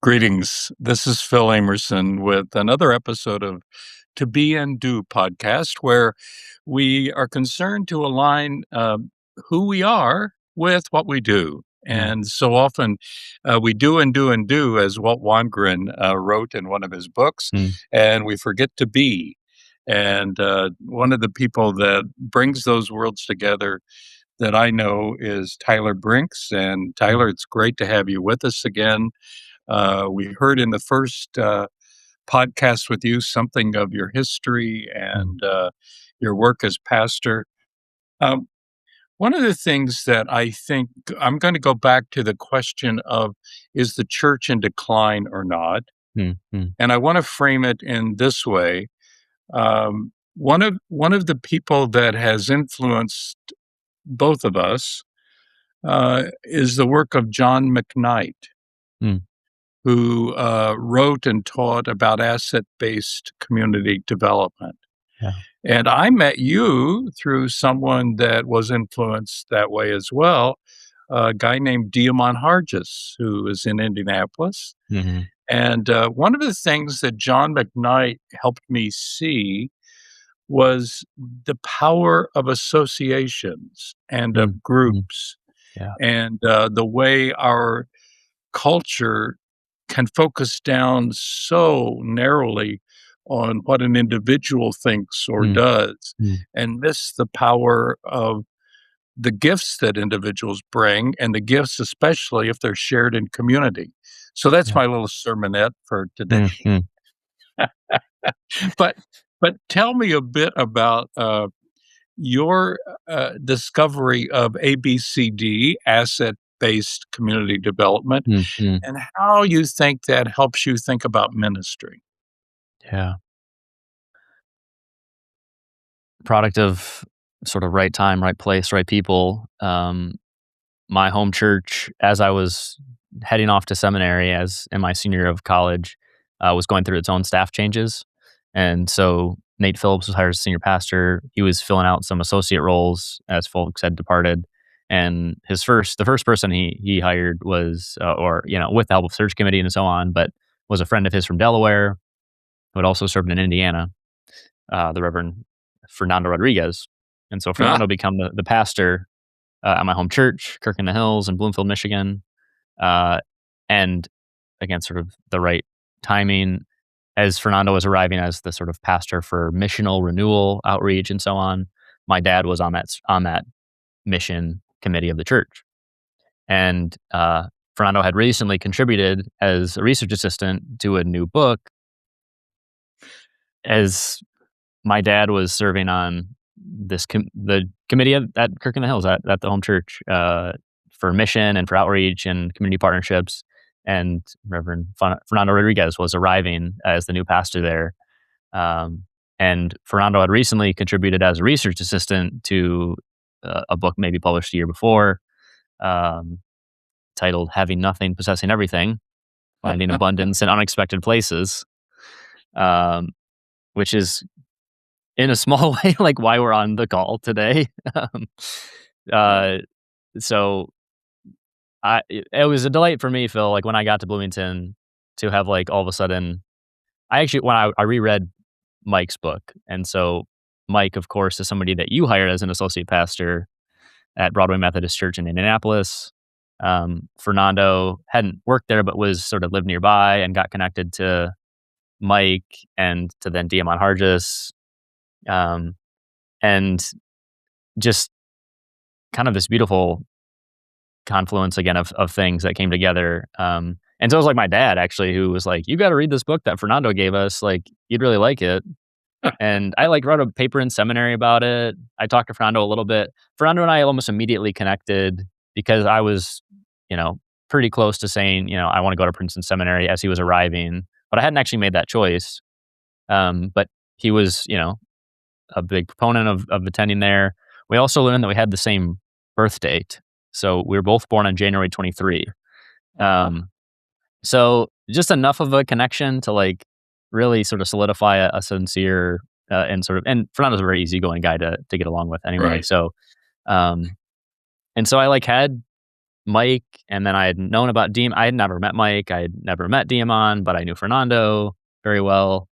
Greetings. This is Phil Amerson with another episode of To Be and Do podcast, where we are concerned to align who we are with what we do. Mm, And so often we do and do and do, as Walt Wangren wrote in one of his books, mm, and we forget to be. And one of the people that brings those worlds together that I know is Tyler Brinks. And mm, Tyler, it's great to have you with us again. We heard in the first podcast with you something of your history mm. and your work as pastor. Um, one of the things that I think I'm going to go back to the question of is the church in decline or not? Mm, mm, And I want to frame it in this way. One of the people that has influenced both of us is the work of John McKnight, mm. who wrote and taught about asset-based community development. Yeah. And I met you through someone that was influenced that way as well, a guy named Diamond Hargis, who is in Indianapolis. Mhm. And one of the things that John McKnight helped me see was the power of associations and Mm, of mm. groups Yeah. and the way our culture can focus down so narrowly on what an individual thinks or Mm, does mm. and miss the power of the gifts that individuals bring and the gifts, especially if they're shared in community. So that's Yeah. my little sermonette for today. Mm, mm. but but tell me a bit about your discovery of ABCD, asset-based community development, Mm, mm. and how you think that helps you think about ministry. Yeah. Product of sort of right time, right place, right people. My home church, as I was heading off to seminary as in my senior year of college, was going through its own staff changes. And so Nate Phillips was hired as senior pastor. He was filling out some associate roles as folks had departed. And the first person he hired was, or with the help of search committee and so on, but was a friend of his from Delaware who had also served in Indiana, the Reverend Fernando Rodriguez. And so Ah, Fernando became the pastor at my home church, Kirk in the Hills in Bloomfield, Michigan. Uh, and again, sort of the right timing as Fernando was arriving as the sort of pastor for missional renewal outreach and so on. My dad was on that mission committee of the church, and Fernando had recently contributed as a research assistant to a new book. As my dad was serving on the committee at Kirk in the Hills at the home church for mission and for outreach and community partnerships. And Reverend Fernando Rodriguez was arriving as the new pastor there. Um, and Fernando had recently contributed as a research assistant to a book maybe published a year before, um, titled "Having Nothing, Possessing Everything: Finding Abundance in Unexpected Places," um, which is in a small way, like why we're on the call today. Um, uh, so it was a delight for me, Phil, like when I got to Bloomington to have like all of a sudden, when I reread Mike's book. And so Mike, of course, is somebody that you hired as an associate pastor at Broadway Methodist Church in Indianapolis. Fernando hadn't worked there, but was sort of lived nearby and got connected to Mike and to then Diamond Hargis. And just kind of this beautiful confluence again of things that came together. And so it was like my dad actually, who was like, "You got to read this book that Fernando gave us. Like, you'd really like it." And I like wrote a paper in seminary about it. I talked to Fernando a little bit. Fernando and I almost immediately connected because I was, pretty close to saying, I want to go to Princeton Seminary as he was arriving, but I hadn't actually made that choice. But he was, a big proponent of attending there. We also learned that we had the same birth date. So we were both born on January 23. Um, so just enough of a connection to like really sort of solidify a sincere and Fernando's a very easygoing guy to get along with anyway. right. So, um, and so I like had Mike, and then I had known about Diem. I had never met Mike. I had never met Diamon, but I knew Fernando very well.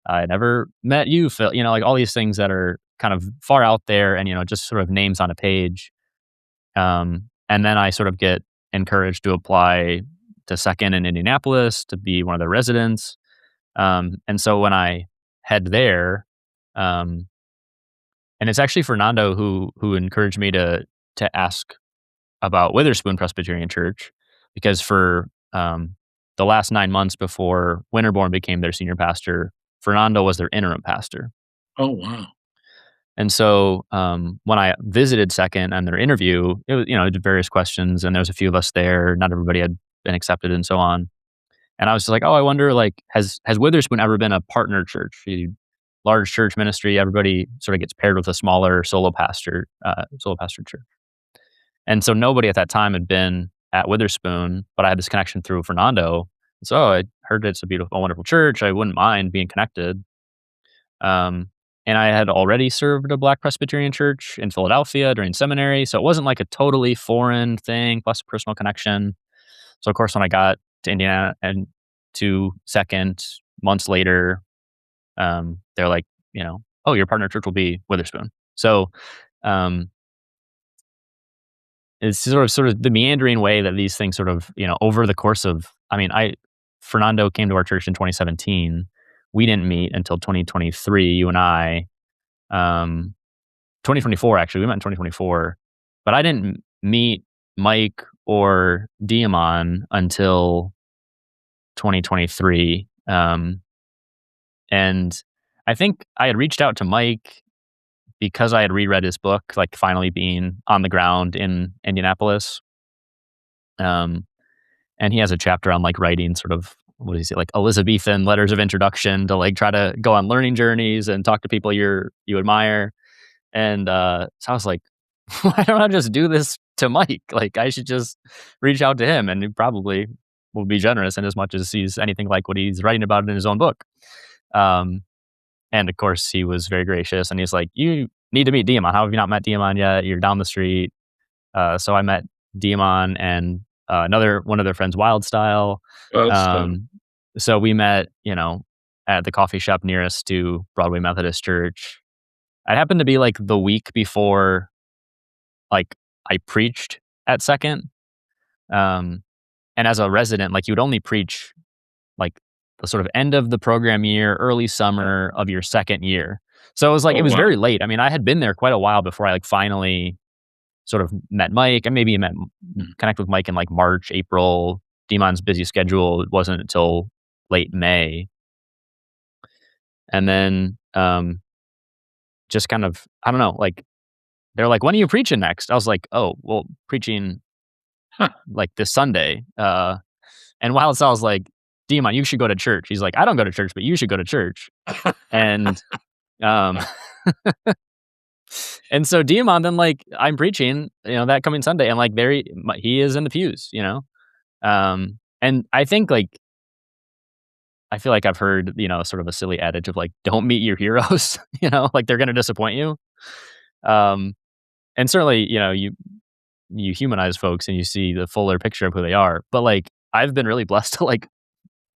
I had never met you, Phil. Like all these things that are kind of far out there, and just sort of names on a page. And then I sort of get encouraged to apply to Second in Indianapolis to be one of the residents. And so when I head there, um, and it's actually Fernando who encouraged me to ask about Witherspoon Presbyterian Church, because for the last 9 months before Winterborn became their senior pastor, Fernando was their interim pastor. Oh, wow. And so when I visited Second and their interview, it was, various questions, and there was a few of us there. Not everybody had been accepted, and so on. And I was just like, oh, I wonder, like, has Witherspoon ever been a partner church? Large church ministry, everybody sort of gets paired with a smaller solo pastor church. And so nobody at that time had been at Witherspoon, but I had this connection through Fernando. So I heard it's a wonderful church. I wouldn't mind being connected. And I had already served a Black Presbyterian church in Philadelphia during seminary, so it wasn't like a totally foreign thing, plus a personal connection. So of course, when I got to Indiana and to Second, months later, they're like, oh, your partner church will be Witherspoon. So um, it's sort of the meandering way that these things sort of, over the course of, Fernando came to our church in 2017. We didn't meet until 2023, you and I. 2024, actually, we met in 2024, but I didn't meet Mike or Diamon until 2023. And I think I had reached out to Mike because I had reread his book, like finally being on the ground in Indianapolis. And he has a chapter on like writing sort of, what is it, like Elizabethan letters of introduction to like try to go on learning journeys and talk to people you admire. And so I was like, why don't I just do this to Mike? Like I should just reach out to him, and he probably will be generous in as much as he's anything like what he's writing about in his own book. And of course he was very gracious, and he's like, you need to meet Diamon. How have you not met Diamon yet? You're down the street. So I met Diamon and another one of their friends, Wildstyle. So we met, at the coffee shop nearest to Broadway Methodist Church. It happened to be like the week before, like I preached at Second. And as a resident, like you would only preach like the sort of end of the program year, early summer of your second year. So it was like, it was very late. I had been there quite a while before I like finally sort of met Mike, and maybe connect with Mike in like March, April. Demon's busy schedule wasn't until late May. And then just kind of, I don't know, like they're like, when are you preaching next? I was like, oh, well, preaching like this Sunday. And Wildstyle was like, Demon, you should go to church. He's like, I don't go to church, but you should go to church. And and so Demon, then like I'm preaching, that coming Sunday, and like he is in the pews, and I think like I feel like I've heard, sort of a silly adage of like, don't meet your heroes, like they're going to disappoint you. And certainly, you humanize folks and you see the fuller picture of who they are. But like, I've been really blessed to like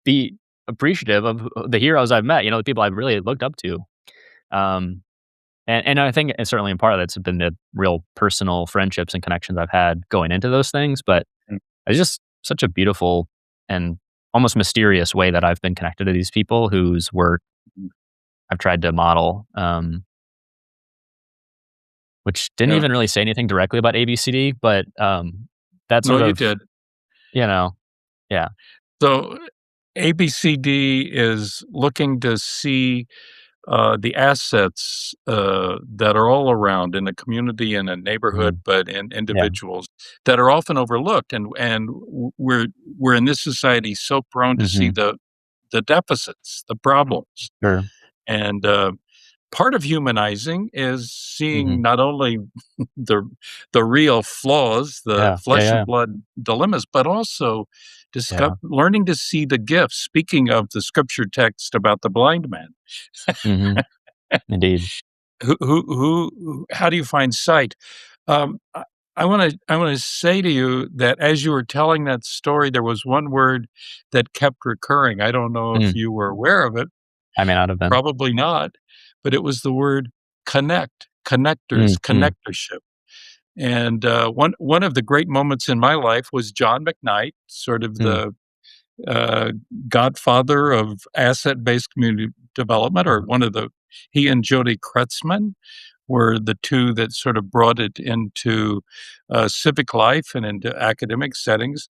be appreciative of the heroes I've met, the people I've really looked up to. And I think it's certainly in part of that's been the real personal friendships and connections I've had going into those things. But it's just such a beautiful and almost mysterious way that I've been connected to these people whose work I've tried to model, which didn't even really say anything directly about ABCD, but that's sort of, you did. Yeah. So ABCD is looking to see the assets that are all around in a community, in a neighborhood, but in individuals that are often overlooked, and we're in this society so prone to see the deficits, the problems, and part of humanizing is seeing not only the real flaws, the flesh and blood dilemmas, but also learning to see the gifts. Speaking of the scripture text about the blind man, Indeed. who how do you find sight? I wanna say to you that as you were telling that story, there was one word that kept recurring. I don't know if Mm, you were aware of it, I may not have been. probably not, but it was the word connect, Mm, connectors, mm, connectorship. And, one of the great moments in my life was John McKnight, sort of mm, the uh, godfather of asset-based community development, or one of the he and Jody Kretzmann were the two that sort of brought it into civic life and into academic settings.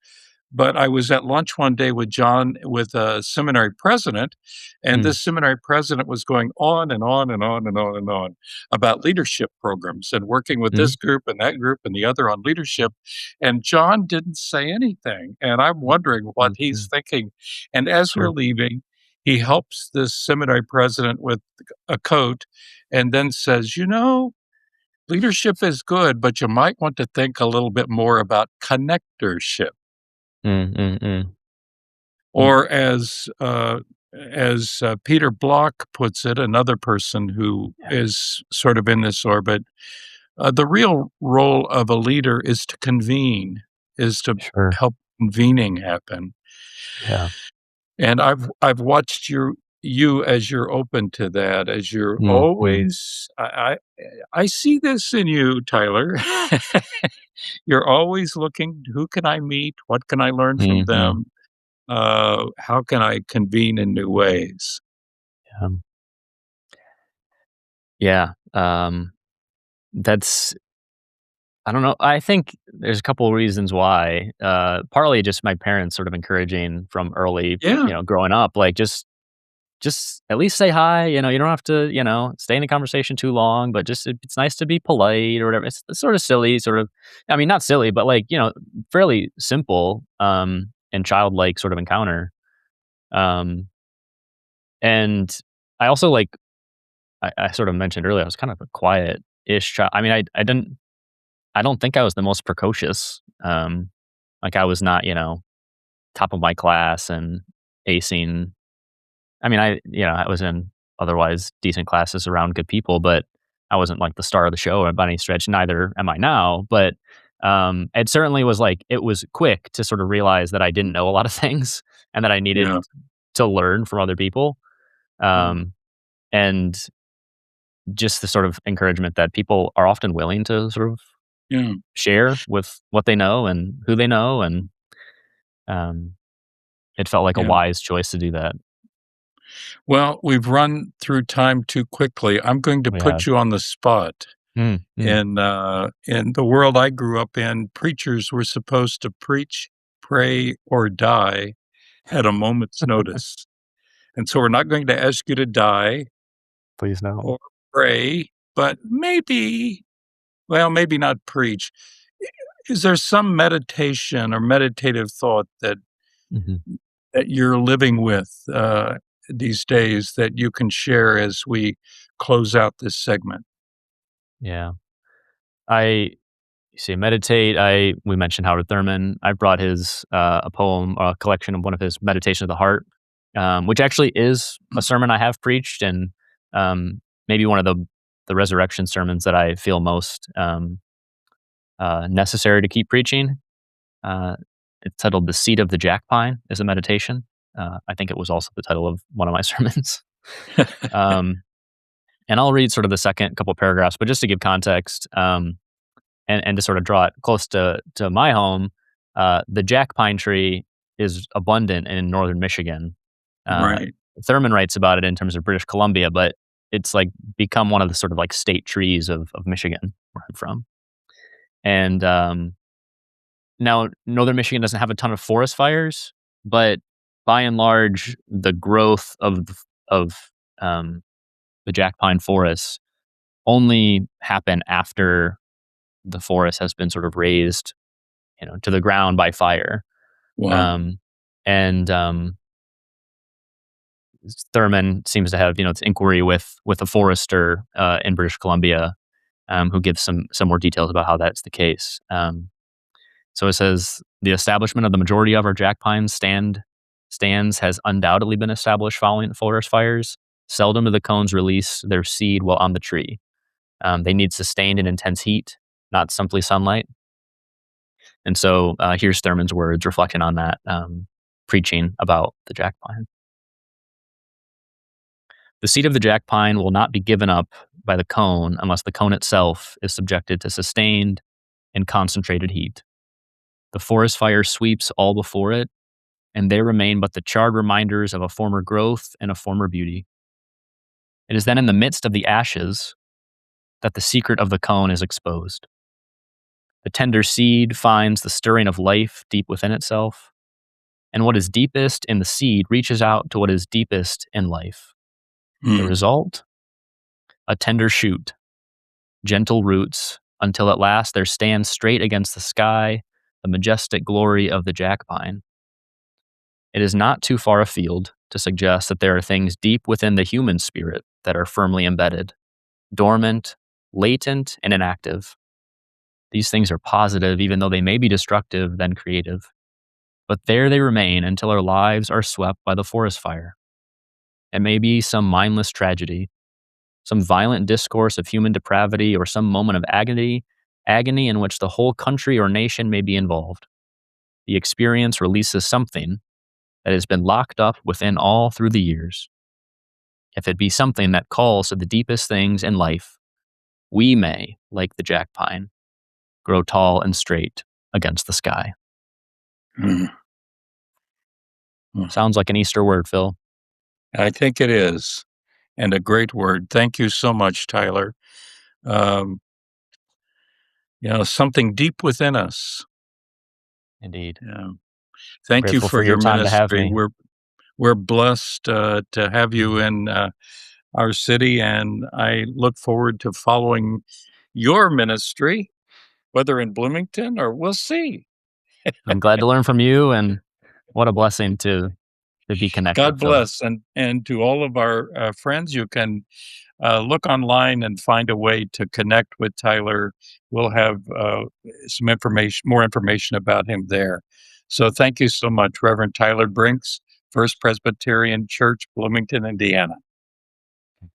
But I was at lunch one day with John, with a seminary president, and mm, this seminary president was going on and on and on and on and on about leadership programs and working with mm, this group and that group and the other on leadership. And John didn't say anything. And I'm wondering what mm, he's mm. thinking. And as we're Sure. leaving, he helps this seminary president with a coat and then says, leadership is good, but you might want to think a little bit more about connectorship. Mm, mm, mm, mm. Or as Peter Block puts it, another person who Yeah, is sort of in this orbit, the real role of a leader is to convene, is to sure. help convening happen. Yeah. And I've watched you as you're open to that, as you're Mm, mm, always I see this in you, Tyler. You're always looking, "Who can I meet? What can I learn from mm, mm. them? How can I convene in new ways?" Um, yeah, that's I don't know. I think there's a couple of reasons why. Partly just my parents sort of encouraging from early, Yeah, growing up, like just at least say hi. You don't have to, stay in the conversation too long, but just it's nice to be polite or whatever. It's sort of silly, sort of. I mean, not silly, but like fairly simple and childlike sort of encounter. Um, and I also like I sort of mentioned earlier, I was kind of a quiet-ish child. I mean, I don't think I was the most precocious. Like I was not, top of my class and acing. I mean, I was in otherwise decent classes around good people, but I wasn't like the star of the show by any stretch. Neither am I now. But it certainly was like it was quick to sort of realize that I didn't know a lot of things and that I needed yeah, to learn from other people. yeah, Um, and just the sort of encouragement that people are often willing to sort of yeah, share with what they know and who they know, and um, it felt like a yeah. wise choice to do that. Well, we've run through time too quickly. I'm going to We have. put you on the spot. Mm, mm. In the world I grew up in, preachers were supposed to preach, pray, or die at a moment's notice. And so we're not going to ask you to die Please no. or pray, but maybe not preach. Is there some meditation or meditative thought Mhm. that you're living with these days that you can share as we close out this segment? Yeah. I see meditate. We mentioned Howard Thurman. I brought his a poem, a collection of one of his Meditation of the Heart, which actually is a sermon I have preached, and maybe one of the resurrection sermons that I feel most necessary to keep preaching. Uh, it's titled "The Seed of the Jack Pine" is a meditation. I think it was also the title of one of my sermons. Um, and I'll read sort of the second couple paragraphs, but just to give context, and to sort of draw it close to my home, the jack pine tree is abundant in northern Michigan. Uh, Right. Thurman writes about it in terms of British Columbia, but it's like become one of the sort of like state trees of Michigan, where I'm from. And now northern Michigan doesn't have a ton of forest fires, but by and large, the growth of um, the jack pine forests only happen after the forest has been sort of razed, to the ground by fire. Wow. Um, and Thurman seems to have, this inquiry with a forester in British Columbia, who gives some more details about how that's the case. So it says the establishment of the majority of our jack pine stands has undoubtedly been established following forest fires. Seldom do the cones release their seed while on the tree. They need sustained and intense heat, not simply sunlight. And so here's Thurman's words reflecting on that, preaching about the jack pine. The seed of the jack pine will not be given up by the cone unless the cone itself is subjected to sustained and concentrated heat. The forest fire sweeps all before it, and there remain but the charred reminders of a former growth and a former beauty. It is then in the midst of the ashes that the secret of the cone is exposed. The tender seed finds the stirring of life deep within itself, and what is deepest in the seed reaches out to what is deepest in life. The result? A tender shoot, gentle roots, until at last there stands straight against the sky the majestic glory of the jack pine. It is not too far afield to suggest that there are things deep within the human spirit that are firmly embedded, dormant, latent, and inactive. These things are positive, even though they may be destructive, then creative. But there they remain until our lives are swept by the forest fire. It may be some mindless tragedy, some violent discourse of human depravity, or some moment of agony in which the whole country or nation may be involved. The experience releases something that has been locked up within all through the years. If it be something that calls to the deepest things in life, we may, like the jack pine, grow tall and straight against the sky. Sounds like an Easter word, Phil. I think it is, and a great word. Thank you so much, Tyler. Something deep within us. Indeed. Yeah. Thank you Grateful for for your your time to have ministry. me. We're blessed to have you in our city, and I look forward to following your ministry, whether in Bloomington or we'll see. I'm glad to learn from you, and what a blessing to be connected, God Phil. bless, and to all of our friends, you can look online and find a way to connect with Tyler. We'll have more information about him there. So thank you so much, Reverend Tyler Brinks, First Presbyterian Church, Bloomington, Indiana.